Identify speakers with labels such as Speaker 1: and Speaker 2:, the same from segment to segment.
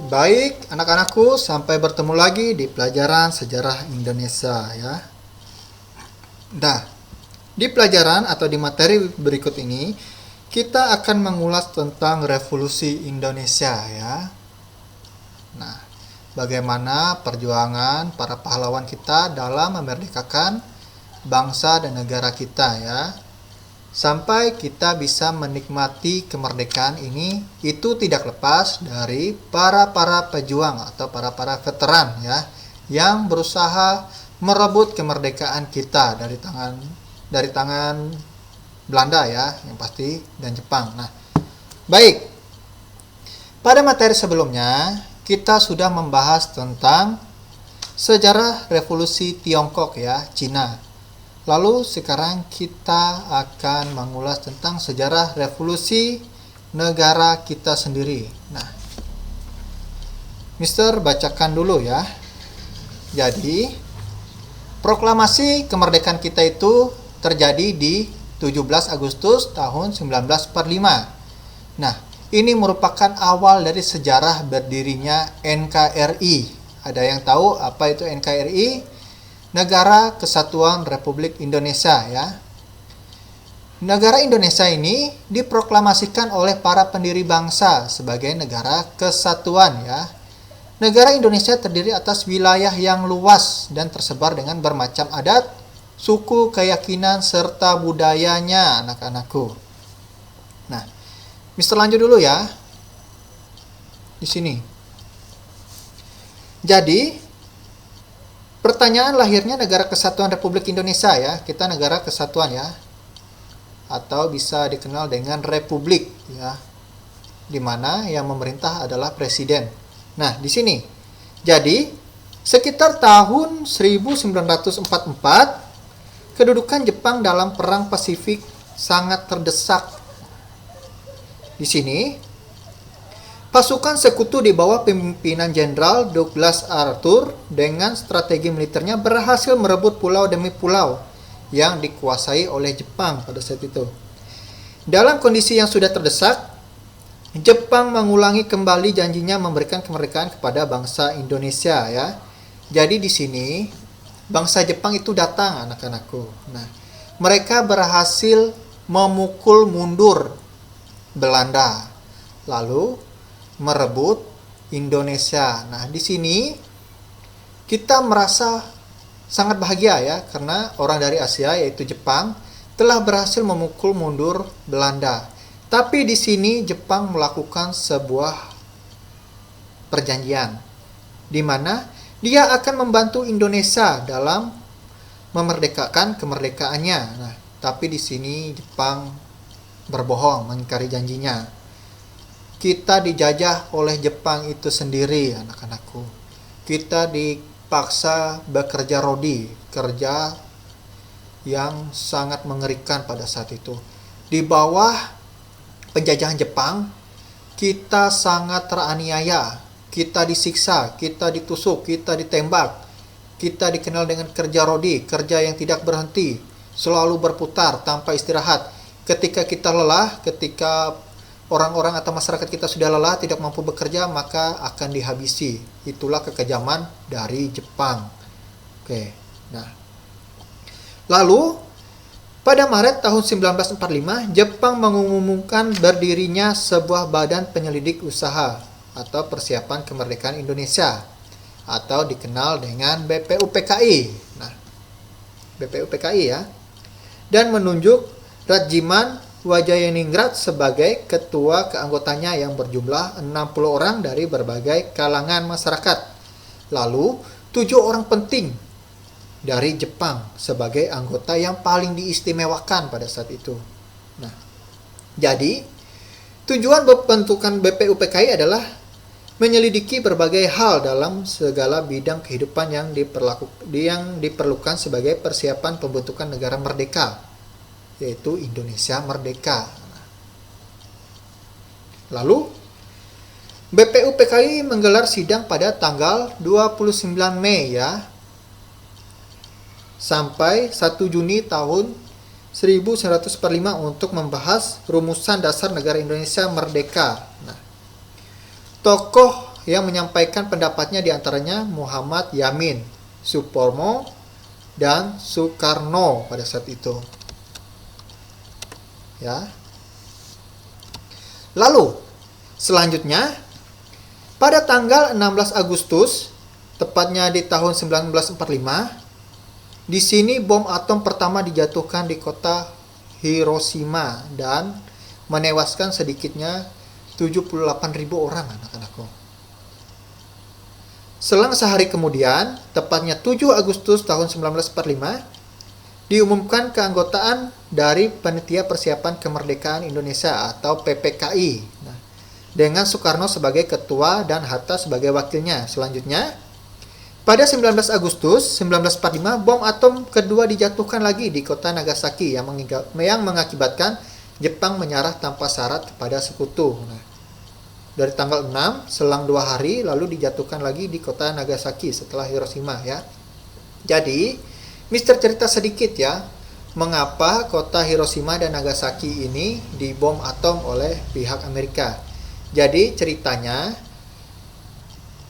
Speaker 1: Baik, anak-anakku, sampai bertemu lagi di pelajaran sejarah Indonesia ya. Nah, di pelajaran atau di materi berikut ini, kita akan mengulas tentang revolusi Indonesia ya. Nah, bagaimana perjuangan para pahlawan kita dalam memerdekakan bangsa dan negara kita ya. Sampai kita bisa menikmati kemerdekaan ini, itu tidak lepas dari para pejuang atau para veteran ya, yang berusaha merebut kemerdekaan kita dari tangan Belanda ya, yang pasti, dan Jepang. Nah, baik. Pada materi sebelumnya kita sudah membahas tentang sejarah revolusi Tiongkok ya, Cina. Lalu sekarang kita akan mengulas tentang sejarah revolusi negara kita sendiri. Nah, Mister bacakan dulu ya. Jadi, proklamasi kemerdekaan kita itu terjadi di 17 Agustus tahun 1945. Nah, ini merupakan awal dari sejarah berdirinya NKRI. Ada yang tahu apa itu NKRI? Negara Kesatuan Republik Indonesia ya. Negara Indonesia ini diproklamasikan oleh para pendiri bangsa sebagai negara kesatuan ya. Negara Indonesia terdiri atas wilayah yang luas dan tersebar dengan bermacam adat, suku, keyakinan, serta budayanya, anak-anakku. Nah, Mister lanjut dulu ya. Di sini. Jadi, pertanyaan lahirnya Negara Kesatuan Republik Indonesia ya. Kita negara kesatuan ya. Atau bisa dikenal dengan republik ya. Di mana yang memerintah adalah presiden. Nah, di sini. Jadi, sekitar tahun 1944, kedudukan Jepang dalam Perang Pasifik sangat terdesak. Di sini, pasukan sekutu di bawah pimpinan Jenderal Douglas Arthur dengan strategi militernya berhasil merebut pulau demi pulau yang dikuasai oleh Jepang pada saat itu. Dalam kondisi yang sudah terdesak, Jepang mengulangi kembali janjinya memberikan kemerdekaan kepada bangsa Indonesia ya. Jadi di sini bangsa Jepang itu datang, anak-anakku. Nah, mereka berhasil memukul mundur Belanda. Lalu merebut Indonesia. Nah, di sini kita merasa sangat bahagia ya, karena orang dari Asia yaitu Jepang telah berhasil memukul mundur Belanda. Tapi di sini Jepang melakukan sebuah perjanjian di mana dia akan membantu Indonesia dalam memerdekakan kemerdekaannya. Nah, tapi di sini Jepang berbohong, mengingkari janjinya. Kita dijajah oleh Jepang itu sendiri, anak-anakku. Kita dipaksa bekerja rodi, kerja yang sangat mengerikan pada saat itu. Di bawah penjajahan Jepang, kita sangat teraniaya, kita disiksa, kita ditusuk, kita ditembak, kita dikenal dengan kerja rodi, kerja yang tidak berhenti, selalu berputar tanpa istirahat. Ketika kita lelah, ketika orang-orang atau masyarakat kita sudah lelah, tidak mampu bekerja, maka akan dihabisi. Itulah kekejaman dari Jepang. Oke, nah. Lalu, pada Maret tahun 1945, Jepang mengumumkan berdirinya sebuah badan penyelidik usaha atau persiapan kemerdekaan Indonesia atau dikenal dengan BPUPKI. Nah, BPUPKI ya. Dan menunjuk Rajiman Wadjayaningrat sebagai ketua keanggotanya yang berjumlah 60 orang dari berbagai kalangan masyarakat. Lalu, 7 orang penting dari Jepang sebagai anggota yang paling diistimewakan pada saat itu. Nah, jadi tujuan pembentukan BPUPKI adalah menyelidiki berbagai hal dalam segala bidang kehidupan yang diperlukan sebagai persiapan pembentukan negara merdeka, yaitu Indonesia merdeka. Lalu BPUPKI menggelar sidang pada tanggal 29 Mei ya, sampai 1 Juni tahun 1945 untuk membahas rumusan dasar negara Indonesia merdeka. Nah, tokoh yang menyampaikan pendapatnya diantaranya Muhammad Yamin, Supomo, dan Soekarno pada saat itu. Ya. Lalu, selanjutnya, pada tanggal 16 Agustus, tepatnya di tahun 1945, di sini bom atom pertama dijatuhkan di kota Hiroshima dan menewaskan sedikitnya 78.000 orang, anak-anakku. Selang sehari kemudian, tepatnya 7 Agustus tahun 1945, diumumkan keanggotaan dari Panitia Persiapan Kemerdekaan Indonesia atau PPKI. Nah, dengan Soekarno sebagai ketua dan Hatta sebagai wakilnya. Selanjutnya, pada 19 Agustus 1945, bom atom kedua dijatuhkan lagi di kota Nagasaki yang mengakibatkan Jepang menyerah tanpa syarat kepada sekutu. Nah, dari tanggal 6, selang 2 hari, lalu dijatuhkan lagi di kota Nagasaki setelah Hiroshima ya. Jadi, Mister cerita sedikit ya, mengapa kota Hiroshima dan Nagasaki ini dibom atom oleh pihak Amerika. Jadi ceritanya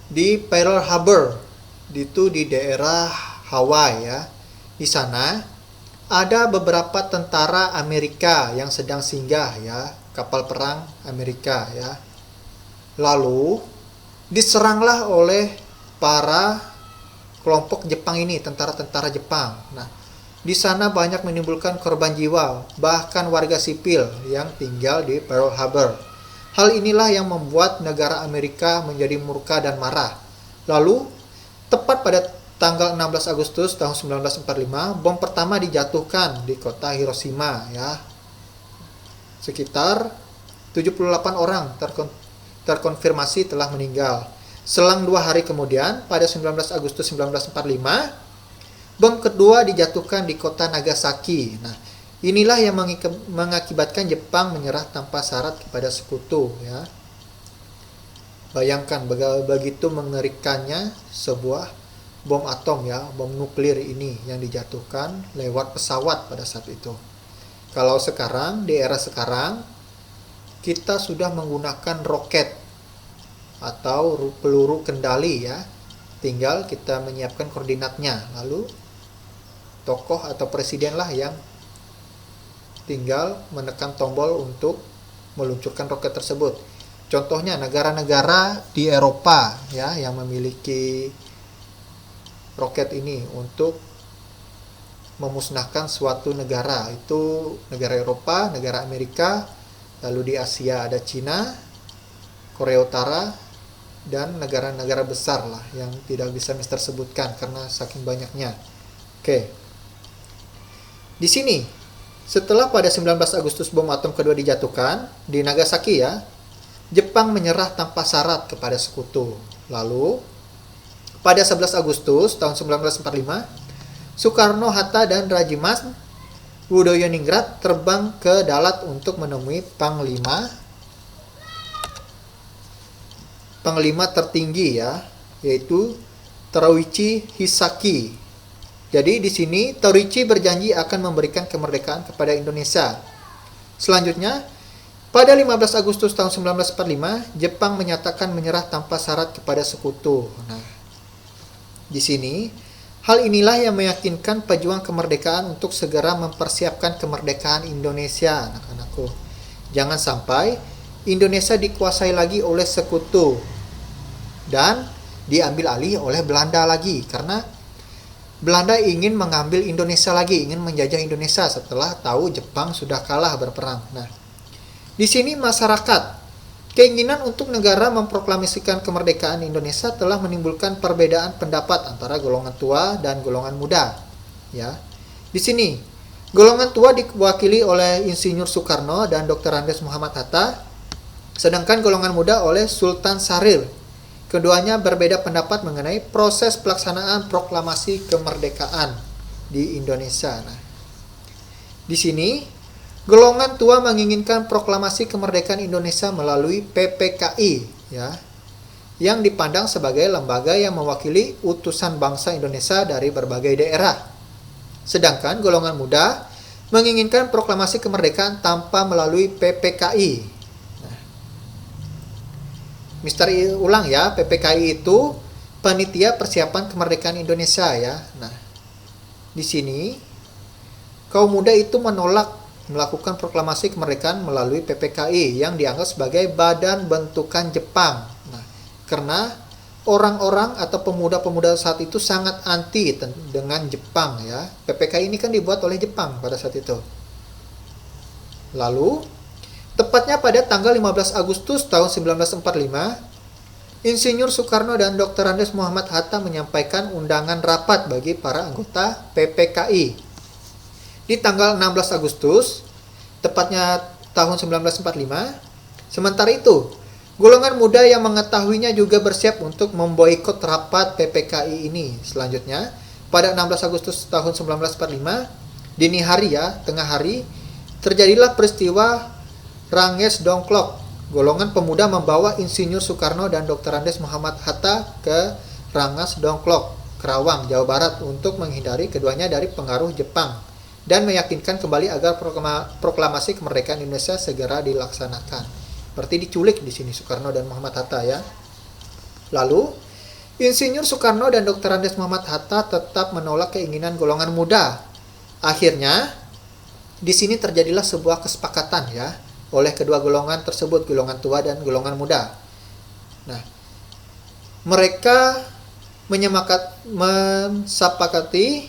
Speaker 1: di Pearl Harbor, itu di daerah Hawaii ya. Di sana ada beberapa tentara Amerika yang sedang singgah ya, kapal perang Amerika ya. Lalu diseranglah oleh para kelompok Jepang ini, tentara-tentara Jepang. Nah, di sana banyak menimbulkan korban jiwa, bahkan warga sipil yang tinggal di Pearl Harbor. Hal inilah yang membuat negara Amerika menjadi murka dan marah. Lalu, tepat pada tanggal 16 Agustus tahun 1945, bom pertama dijatuhkan di kota Hiroshima ya. Sekitar 78 orang terkonfirmasi telah meninggal. Selang 2 hari kemudian, pada 19 Agustus 1945, bom kedua dijatuhkan di kota Nagasaki. Nah, inilah yang mengakibatkan Jepang menyerah tanpa syarat kepada sekutu ya. Bayangkan begitu mengerikannya sebuah bom atom ya, bom nuklir ini yang dijatuhkan lewat pesawat pada saat itu. Kalau sekarang, di era sekarang, kita sudah menggunakan roket atau peluru kendali ya. Tinggal kita menyiapkan koordinatnya. Lalu tokoh atau presiden lah yang tinggal menekan tombol untuk meluncurkan roket tersebut. Contohnya negara-negara di Eropa ya yang memiliki roket ini untuk memusnahkan suatu negara. Itu negara Eropa, negara Amerika, lalu di Asia ada Cina, Korea Utara, dan negara-negara besar lah yang tidak bisa Mister sebutkan karena saking banyaknya. Oke. Di sini, setelah pada 19 Agustus bom atom kedua dijatuhkan di Nagasaki ya, Jepang menyerah tanpa syarat kepada sekutu. Lalu, pada 11 Agustus tahun 1945, Soekarno, Hatta, dan Rajimas Wudoyoningrat terbang ke Dalat untuk menemui Panglima tertinggi ya, yaitu Teruichi Hisaki. Jadi di sini Teruichi berjanji akan memberikan kemerdekaan kepada Indonesia. Selanjutnya, pada 15 Agustus tahun 1945, Jepang menyatakan menyerah tanpa syarat kepada sekutu. Nah, di sini hal inilah yang meyakinkan pejuang kemerdekaan untuk segera mempersiapkan kemerdekaan Indonesia, anak-anakku. Jangan sampai Indonesia dikuasai lagi oleh sekutu dan diambil alih oleh Belanda lagi, karena Belanda ingin mengambil Indonesia lagi, ingin menjajah Indonesia setelah tahu Jepang sudah kalah berperang. Nah, di sini masyarakat keinginan untuk negara memproklamasikan kemerdekaan Indonesia telah menimbulkan perbedaan pendapat antara golongan tua dan golongan muda. Ya, di sini golongan tua diwakili oleh Insinyur Soekarno dan Dr. Andes Muhammad Hatta, sedangkan golongan muda oleh Sultan Syahrir. Keduanya berbeda pendapat mengenai proses pelaksanaan proklamasi kemerdekaan di Indonesia. Nah, di sini golongan tua menginginkan proklamasi kemerdekaan Indonesia melalui PPKI ya, yang dipandang sebagai lembaga yang mewakili utusan bangsa Indonesia dari berbagai daerah. Sedangkan golongan muda menginginkan proklamasi kemerdekaan tanpa melalui PPKI. Nah, Mister ulang ya, PPKI itu Panitia Persiapan Kemerdekaan Indonesia ya. Nah, di sini kaum muda itu menolak melakukan proklamasi kemerdekaan melalui PPKI yang dianggap sebagai badan bentukan Jepang. Nah, karena orang-orang atau pemuda-pemuda saat itu sangat anti dengan Jepang ya. PPKI ini kan dibuat oleh Jepang pada saat itu. Lalu, tepatnya pada tanggal 15 Agustus tahun 1945, Insinyur Soekarno dan Dr. Andes Muhammad Hatta menyampaikan undangan rapat bagi para anggota PPKI. Di tanggal 16 Agustus, tepatnya tahun 1945, sementara itu, golongan muda yang mengetahuinya juga bersiap untuk memboikot rapat PPKI ini. Selanjutnya, pada 16 Agustus tahun 1945, dini hari ya, tengah hari, terjadilah peristiwa Ranges Dongklok. Golongan pemuda membawa Insinyur Soekarno dan Dr. Andes Muhammad Hatta ke Rangas Dongklok, Kerawang, Jawa Barat untuk menghindari keduanya dari pengaruh Jepang dan meyakinkan kembali agar proklamasi kemerdekaan Indonesia segera dilaksanakan. Berarti diculik di sini Soekarno dan Muhammad Hatta ya. Lalu, Insinyur Soekarno dan Dr. Andes Muhammad Hatta tetap menolak keinginan golongan muda. Akhirnya, di sini terjadilah sebuah kesepakatan ya oleh kedua golongan tersebut, golongan tua dan golongan muda. Nah, mereka mensepakati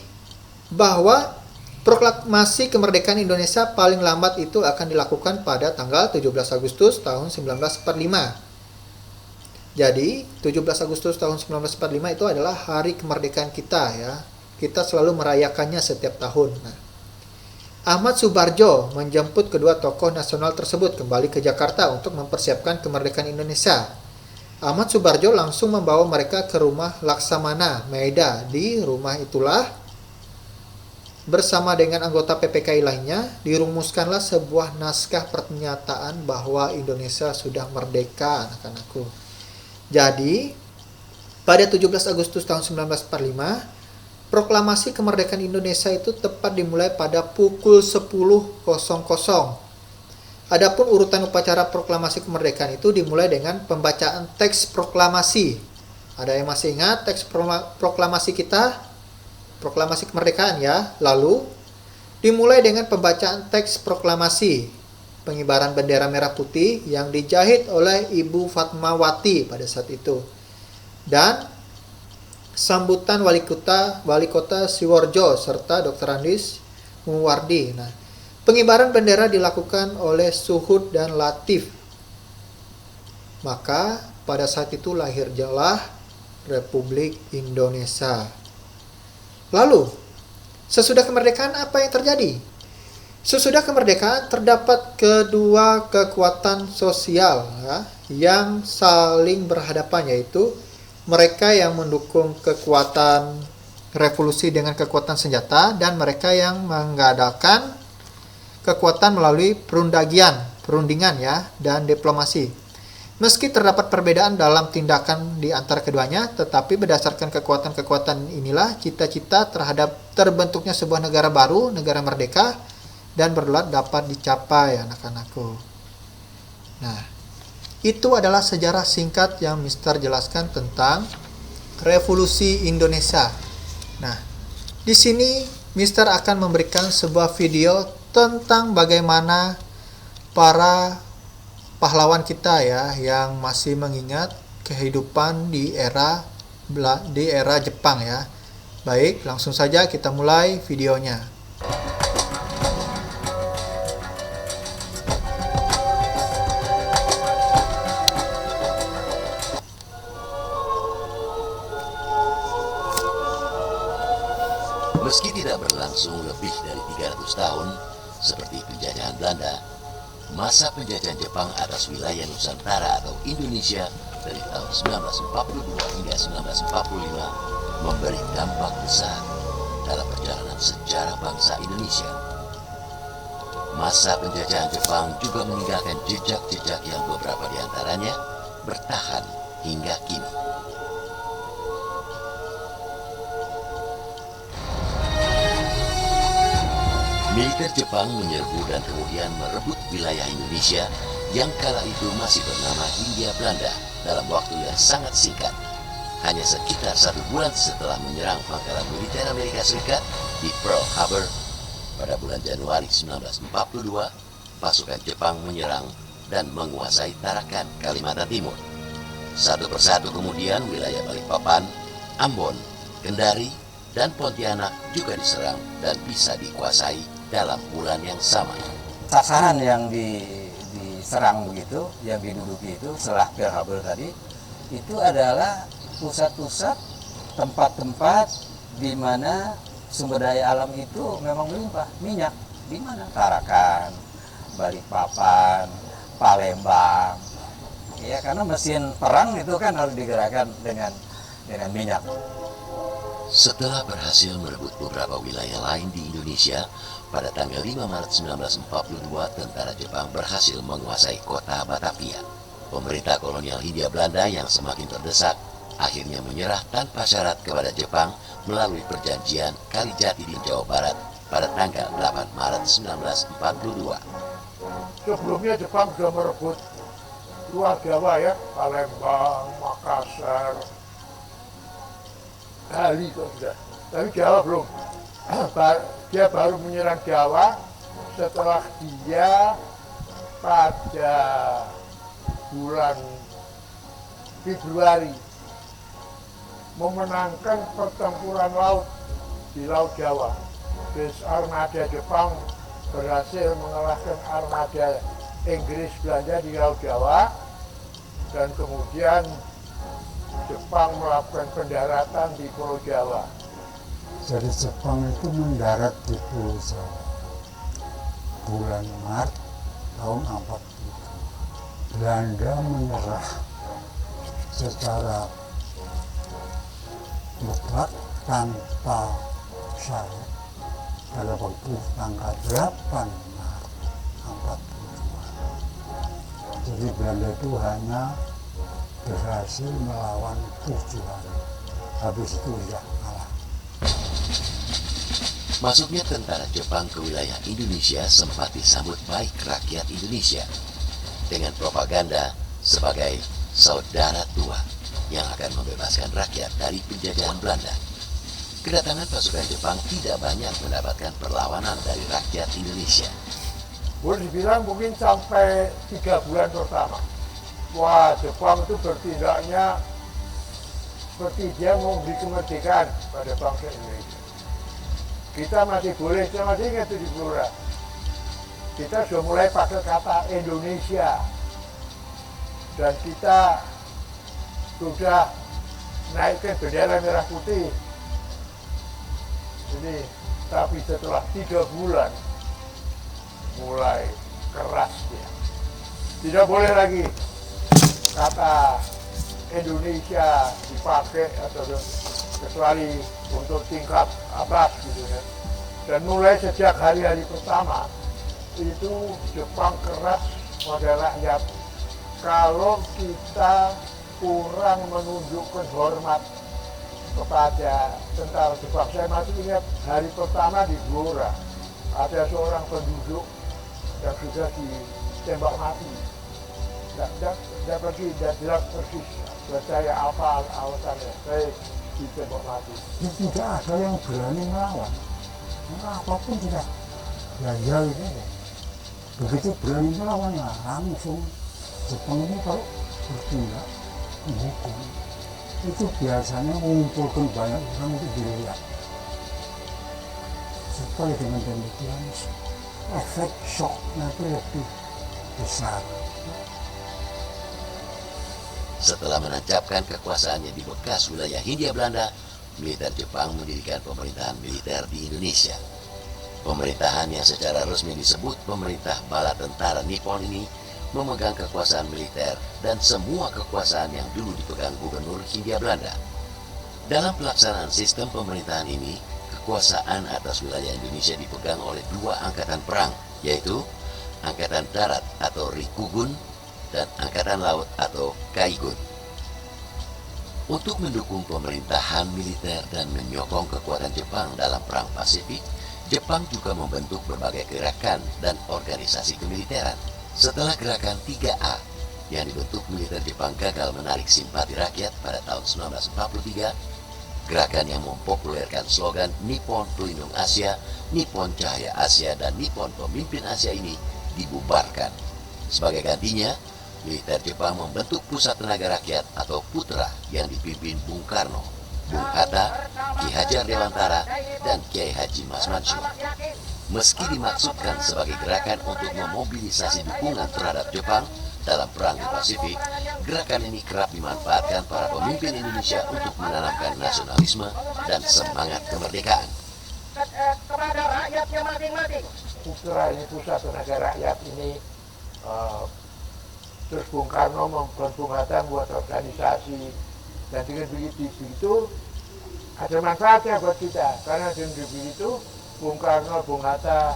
Speaker 1: bahwa proklamasi kemerdekaan Indonesia paling lambat itu akan dilakukan pada tanggal 17 Agustus tahun 1945. Jadi, 17 Agustus tahun 1945 itu adalah hari kemerdekaan kita ya. Kita selalu merayakannya setiap tahun. Nah, Ahmad Subarjo menjemput kedua tokoh nasional tersebut kembali ke Jakarta untuk mempersiapkan kemerdekaan Indonesia. Ahmad Subarjo langsung membawa mereka ke rumah Laksamana Maeda. Di rumah itulah, bersama dengan anggota PPKI lainnya, dirumuskanlah sebuah naskah pernyataan bahwa Indonesia sudah merdeka, anak-anakku. Jadi, pada 17 Agustus tahun 1945, proklamasi kemerdekaan Indonesia itu tepat dimulai pada pukul 10.00. Adapun urutan upacara proklamasi kemerdekaan itu dimulai dengan pembacaan teks proklamasi. Ada yang masih ingat teks proklamasi kita? Proklamasi kemerdekaan ya. Lalu, dimulai dengan pembacaan teks proklamasi. Pengibaran bendera merah putih yang dijahit oleh Ibu Fatmawati pada saat itu. Dan sambutan wali kota Siworjo serta Dr. Andis Muwardi. Nah, pengibaran bendera dilakukan oleh Suhud dan Latif. Maka pada saat itu lahirlah Republik Indonesia. Lalu, sesudah kemerdekaan apa yang terjadi? Sesudah kemerdekaan terdapat kedua kekuatan sosial ya, yang saling berhadapan, yaitu mereka yang mendukung kekuatan revolusi dengan kekuatan senjata dan mereka yang mengadakan kekuatan melalui perundingan ya, dan diplomasi. Meski terdapat perbedaan dalam tindakan di antara keduanya, tetapi berdasarkan kekuatan-kekuatan inilah cita-cita terhadap terbentuknya sebuah negara baru, negara merdeka dan berdaulat dapat dicapai, anak-anakku. Nah, itu adalah sejarah singkat yang Mister jelaskan tentang Revolusi Indonesia. Nah, di sini Mister akan memberikan sebuah video tentang bagaimana para pahlawan kita ya yang masih mengingat kehidupan di era Jepang ya. Baik, langsung saja kita mulai videonya.
Speaker 2: Meski tidak berlangsung lebih dari 300 tahun seperti penjajahan Belanda, masa penjajahan Jepang atas wilayah Nusantara atau Indonesia dari tahun 1942 hingga 1945 memberi dampak besar dalam perjalanan sejarah bangsa Indonesia. Masa penjajahan Jepang juga meninggalkan jejak-jejak yang beberapa di antaranya bertahan hingga kini. Militer Jepang menyerbu dan kemudian merebut wilayah Indonesia yang kala itu masih bernama Hindia Belanda dalam waktu yang sangat singkat. Hanya sekitar 1 bulan setelah menyerang pangkalan militer Amerika Serikat di Pearl Harbor pada bulan Januari 1942, pasukan Jepang menyerang dan menguasai Tarakan, Kalimantan Timur. Satu persatu kemudian wilayah Balikpapan, Ambon, Kendari, dan Pontianak juga diserang dan bisa dikuasai dalam bulan yang sama.
Speaker 3: Sasaran yang diserang begitu, yang diduduki itu setelah Pearl Harbor tadi, itu adalah pusat-pusat tempat-tempat di mana sumber daya alam itu memang melimpah. Minyak di mana? Tarakan, Balikpapan, Palembang. Ya, karena mesin perang itu kan harus digerakkan dengan minyak.
Speaker 2: Setelah berhasil merebut beberapa wilayah lain di Indonesia, pada tanggal 5 Maret 1942, tentara Jepang berhasil menguasai kota Batavia. Pemerintah kolonial Hindia Belanda yang semakin terdesak akhirnya menyerah tanpa syarat kepada Jepang melalui perjanjian Kalijati di Jawa Barat pada tanggal 8 Maret 1942.
Speaker 4: Sebelumnya Jepang sudah merebut luar Jawa ya, Palembang, Makassar, Bali kok sudah. Tapi Jawa belum. Dia baru menyerang Jawa setelah dia pada bulan Februari memenangkan pertempuran laut di Laut Jawa. Terus armada Jepang berhasil mengalahkan armada Inggris Belanda di Laut Jawa, dan kemudian Jepang melakukan pendaratan di Pulau Jawa.
Speaker 5: Jadi Jepang itu mendarat di Pulau Jawa bulan Maret tahun 40. Belanda menyerah secara mutlak tanpa syarat pada waktu tanggal 8 Maret 42. Jadi Belanda itu hanya berhasil melawan 7 hari. Habis itu sudah kalah.
Speaker 2: Masuknya tentara Jepang ke wilayah Indonesia sempat disambut baik rakyat Indonesia dengan propaganda sebagai saudara tua yang akan membebaskan rakyat dari penjajahan Belanda. Kedatangan pasukan Jepang tidak banyak mendapatkan perlawanan dari rakyat Indonesia.
Speaker 4: Boleh dibilang mungkin sampai 3 bulan pertama. Wah, Jepang itu bertindaknya seperti dia mau memberi kemerdekaan pada bangsa Indonesia. Kita masih boleh, saya masih ingat itu di Blora. Kita sudah mulai pakai kata Indonesia. Dan kita sudah naikkan bendera merah putih. Jadi, tapi setelah 3 bulan, mulai keras dia. Tidak boleh lagi kata Indonesia dipakai atau kecuali untuk tingkat atas gitu ya. Dan mulai sejak hari-hari pertama itu Jepang keras pada rakyat. Kalau kita kurang menunjukkan hormat kepada tentara Jepang, saya masih ingat hari pertama di Blora ada seorang penduduk yang sudah ditembak mati. Dia pergi, dia bilang persis, saya apa alasannya, saya ditembak mati.
Speaker 5: Tidak ada yang berani melawan. Apapun sudah ganjal itu. Begitu berani melawan, ya langsung Jepang ini kalau bertindak menghukum, itu biasanya mengumpulkan banyak orang untuk dilihat. Supaya dengan demikian efek shocknya itu lebih besar.
Speaker 2: Setelah menancapkan kekuasaannya di bekas wilayah Hindia Belanda, militer Jepang mendirikan pemerintahan militer di Indonesia. Pemerintahan yang secara resmi disebut Pemerintah Bala Tentara Nippon ini memegang kekuasaan militer dan semua kekuasaan yang dulu dipegang Gubernur Hindia Belanda. Dalam pelaksanaan sistem pemerintahan ini, kekuasaan atas wilayah Indonesia dipegang oleh 2 angkatan perang, yaitu Angkatan Darat atau Rikugun dan Angkatan Laut atau Kaigun. Untuk mendukung pemerintahan militer dan menyokong kekuatan Jepang dalam Perang Pasifik, Jepang juga membentuk berbagai gerakan dan organisasi kemiliteran. Setelah gerakan 3A, yang dibentuk militer Jepang gagal menarik simpati rakyat pada tahun 1943, gerakan yang mempopulerkan slogan Nippon Pelindung Asia, Nippon Cahaya Asia, dan Nippon Pemimpin Asia ini dibubarkan. Sebagai gantinya, militer Jepang membentuk Pusat Tenaga Rakyat atau Putra yang dipimpin Bung Karno, Bung Hatta, Ki Hajar Dewantara, dan Kiai Haji Mas Mansur. Meski dimaksudkan sebagai gerakan untuk memobilisasi dukungan terhadap Jepang dalam Perang di Pasifik, gerakan ini kerap dimanfaatkan para pemimpin Indonesia untuk menanamkan nasionalisme dan semangat kemerdekaan.
Speaker 6: Kepada rakyatnya masing-masing.
Speaker 4: Putra ini Pusat Tenaga Rakyat ini, terus Bung Karno membuat Bung Hatta buat organisasi, dan dengan begitu ada manfaatnya buat kita, karena dengan begitu Bung Karno, Bung Hatta,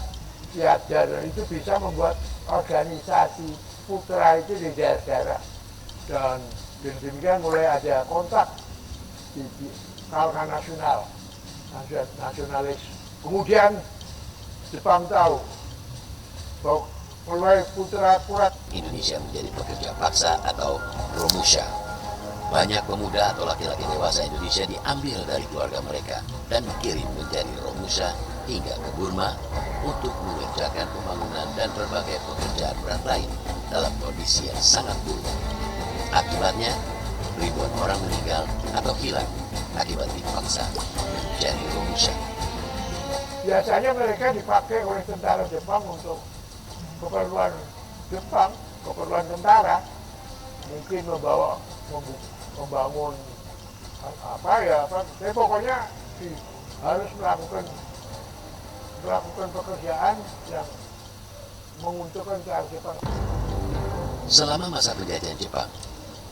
Speaker 4: Ki Hajar itu bisa membuat organisasi Putra itu di daerah-daerah, dan dengan demikian mulai ada kontak di kalangan nasionalis. Kemudian Jepang tahu bahwa mulai Putra
Speaker 2: Indonesia menjadi pekerja paksa atau romusha. Banyak pemuda atau laki-laki dewasa Indonesia diambil dari keluarga mereka dan dikirim menjadi romusha hingga ke Burma untuk mengerjakan pembangunan dan berbagai pekerjaan berat lain dalam kondisi yang sangat buruk. Akibatnya, ribuan orang meninggal atau hilang akibat dipaksa menjadi romusha.
Speaker 4: Biasanya mereka dipakai oleh tentara Jepang untuk keperluan Jepang, keperluan tentara, mungkin membangun tapi pokoknya harus melakukan pekerjaan yang menguntungkan ke Jepang.
Speaker 2: Selama masa penjajahan Jepang,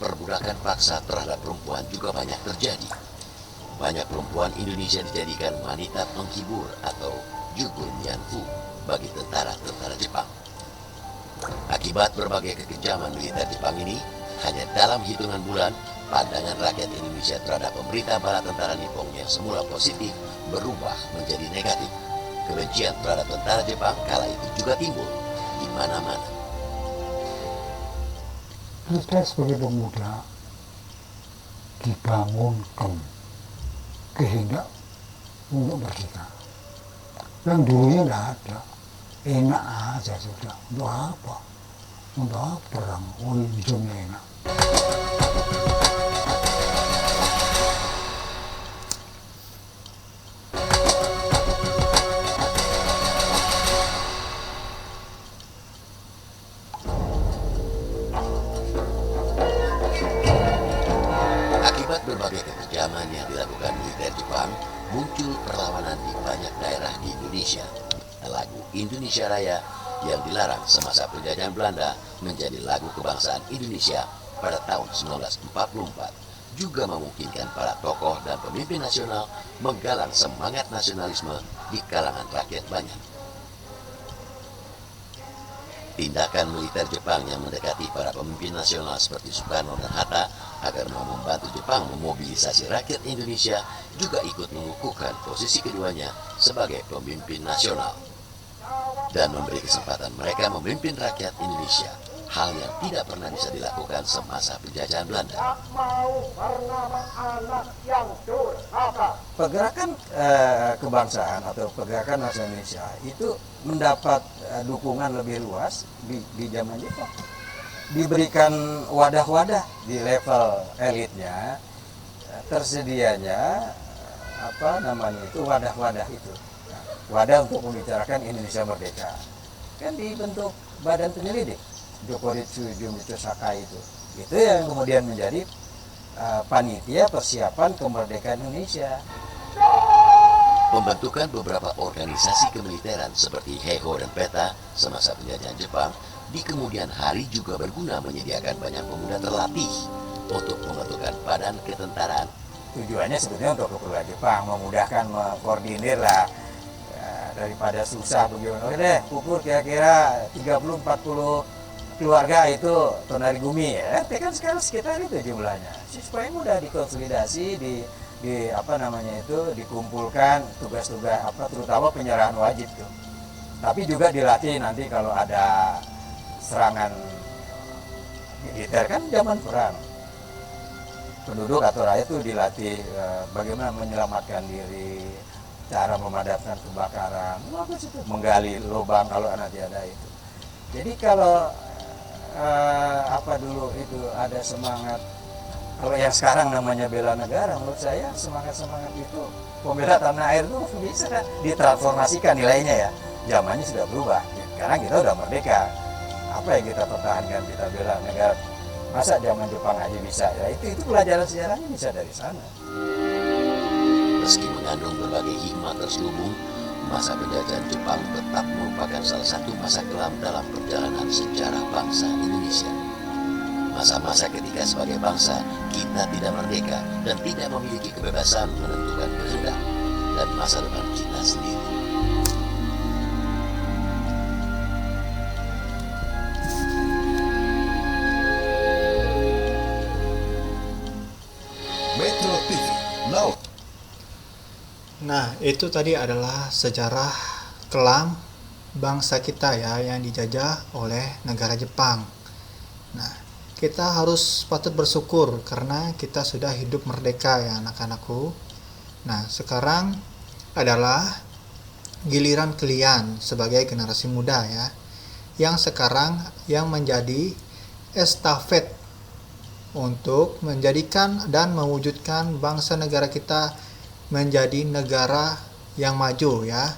Speaker 2: perbudakan paksa terhadap perempuan juga banyak terjadi. Banyak perempuan Indonesia dijadikan wanita penghibur atau Jugun Yanfu bagi tentara-tentara Jepang. Akibat berbagai kekejaman militer Jepang ini, hanya dalam hitungan bulan, pandangan rakyat Indonesia terhadap pemerintah bala tentara Nippon yang semula positif berubah menjadi negatif. Kebencian terhadap tentara Jepang kala itu juga timbul di mana-mana.
Speaker 5: Kita sebagai pemuda dibangunkan kehendak untuk merdeka. Yang dulunya tidak ada, enak aja sudah. Untuk apa? Untuk apa perang? Oh, hidupnya enak.
Speaker 2: Berbagai kekejaman yang dilakukan militer Jepang, muncul perlawanan di banyak daerah di Indonesia. Lagu Indonesia Raya yang dilarang semasa penjajahan Belanda menjadi lagu kebangsaan Indonesia pada tahun 1944 juga memungkinkan para tokoh dan pemimpin nasional menggalang semangat nasionalisme di kalangan rakyat banyak. Tindakan militer Jepang yang mendekati para pemimpin nasional seperti Soekarno dan Hatta agar mau membantu Jepang memobilisasi rakyat Indonesia juga ikut mengukuhkan posisi keduanya sebagai pemimpin nasional dan memberi kesempatan mereka memimpin rakyat Indonesia, hal yang tidak pernah bisa dilakukan semasa penjajahan Belanda.
Speaker 3: Pergerakan kebangsaan atau pergerakan nasional Indonesia itu mendapat dukungan lebih luas di zaman Jepang. Diberikan wadah-wadah di level elitnya, tersedianya wadah-wadah itu, wadah untuk membicarakan Indonesia merdeka. Kan dibentuk badan penyelidik Jokoritsu Jumito Sakai itu yang kemudian menjadi panitia persiapan kemerdekaan Indonesia.
Speaker 2: Pembentukan beberapa organisasi kemiliteran seperti Heiho dan PETA semasa penjajahan Jepang di kemudian hari juga berguna menyediakan banyak pemuda terlatih untuk membentukan badan ketentaraan.
Speaker 3: Tujuannya sebetulnya untuk keperluan Jepang, memudahkan, mengkoordinir lah, daripada susah bagaimana. Oke deh, ukur kira-kira 30-40 keluarga itu tonarigumi ya. Kan sekarang sekitar itu jumlahnya. Supaya mudah dikonsolidasi, dikumpulkan tugas-tugas terutama penyerahan wajib tuh. Tapi juga dilatih nanti kalau ada serangan militer kan zaman perang. Penduduk atau rakyat itu dilatih bagaimana menyelamatkan diri, cara memadamkan kebakaran, menggali lubang kalau nanti ada itu. Jadi kalau dulu itu ada semangat, kalau yang sekarang namanya bela negara, menurut saya semangat itu pembela tanah air itu bisa ditransformasikan nilainya ya. Zamannya sudah berubah. Sekarang kita udah merdeka. Apa yang kita pertahankan, kita bela negara? Masa zaman Jepang aja bisa? Ya itu pelajaran sejarahnya bisa dari sana.
Speaker 2: Meski mengandung berbagai hikmah terselubung, masa penjajahan Jepang tetap merupakan salah satu masa kelam dalam perjalanan sejarah bangsa Indonesia. Masa-masa ketika sebagai bangsa kita tidak merdeka dan tidak memiliki kebebasan menentukan kehendak dan masa depan kita sendiri.
Speaker 7: Metro TV, Laut.
Speaker 1: Nah, itu tadi adalah sejarah kelam bangsa kita ya yang dijajah oleh negara Jepang. Nah, kita harus patut bersyukur karena kita sudah hidup merdeka ya anak-anakku. Nah, sekarang adalah giliran kalian sebagai generasi muda ya, yang sekarang yang menjadi estafet untuk menjadikan dan mewujudkan bangsa negara kita menjadi negara yang maju ya.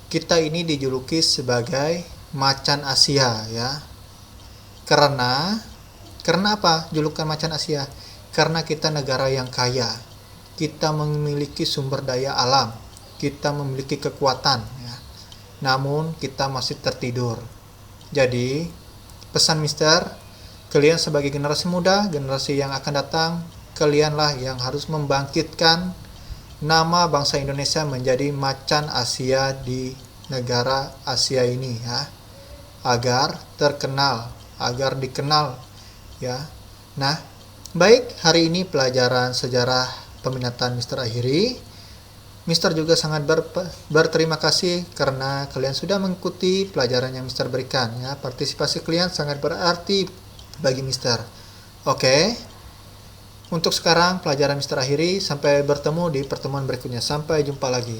Speaker 1: Kita ini dijuluki sebagai macan Asia ya. Karena apa julukan macan Asia? Karena kita negara yang kaya. Kita memiliki sumber daya alam. Kita memiliki kekuatan ya. Namun kita masih tertidur. Jadi, pesan Mister, kalian sebagai generasi muda, generasi yang akan datang, kalianlah yang harus membangkitkan nama bangsa Indonesia menjadi macan Asia di negara Asia ini ya, agar terkenal, agar dikenal ya. Nah, baik, hari ini pelajaran sejarah peminatan Mister akhiri. Mister juga sangat berterima kasih karena kalian sudah mengikuti pelajaran yang Mister berikan ya. Partisipasi kalian sangat berarti bagi Mister. Oke. Untuk sekarang pelajaran Mister akhiri, sampai bertemu di pertemuan berikutnya. Sampai jumpa lagi.